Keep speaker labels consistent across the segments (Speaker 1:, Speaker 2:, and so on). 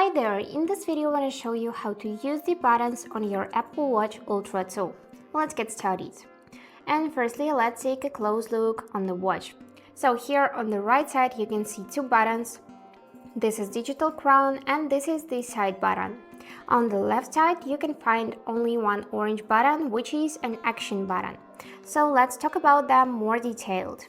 Speaker 1: Hi there, in this video I want to show you how to use the buttons on your Apple Watch Ultra 2. Let's get started. And firstly, let's take a close look on the watch. So here on the right side you can see two buttons. This is digital crown and this is the side button. On the left side you can find only one orange button, which is an action button. So let's talk about them more detailed.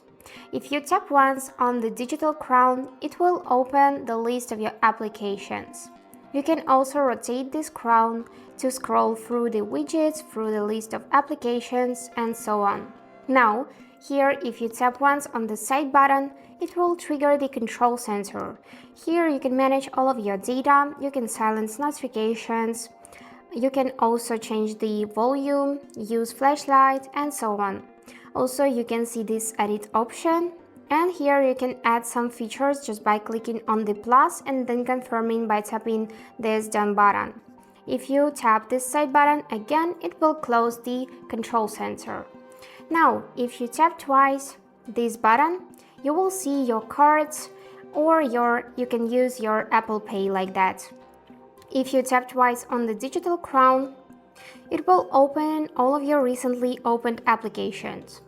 Speaker 1: If you tap once on the digital crown, it will open the list of your applications. You can also rotate this crown to scroll through the widgets, through the list of applications, and so on. Now, here if you tap once on the side button, it will trigger the control center. Here you can manage all of your data, you can silence notifications, you can also change the volume, use flashlight, and so on. Also, you can see this edit option, and here you can add some features just by clicking on the plus and then confirming by tapping this done button. If you tap this side button again, it will close the control center. Now, if you tap twice this button, you will see your cards, or you can use your Apple Pay like that. If you tap twice on the digital crown, it will open all of your recently opened applications.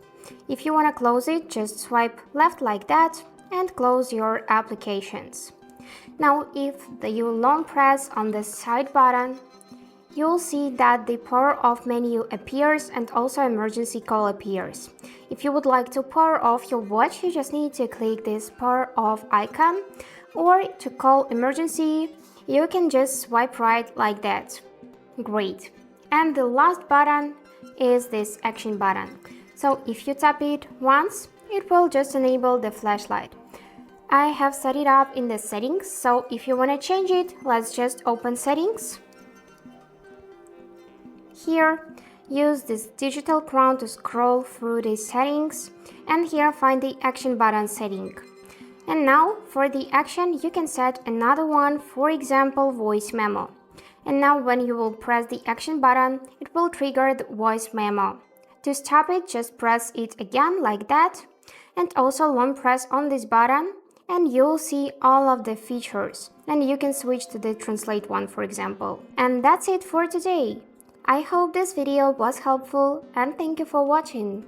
Speaker 1: If you want to close it, just swipe left like that and close your applications. Now, if you long press on the side button, you'll see that the power off menu appears and also emergency call appears. If you would like to power off your watch, you just need to click this power off icon, or to call emergency, you can just swipe right like that. Great. And the last button is this action button. So if you tap it once, it will just enable the flashlight. I have set it up in the settings, so if you want to change it, let's just open settings. Here, use this digital crown to scroll through the settings, and here find the action button setting. And now for the action, you can set another one, for example, voice memo. And now when you will press the action button, it will trigger the voice memo. To stop it, just press it again like that, and also long press on this button, and you'll see all of the features. And you can switch to the translate one, for example. And that's it for today. I hope this video was helpful, and thank you for watching.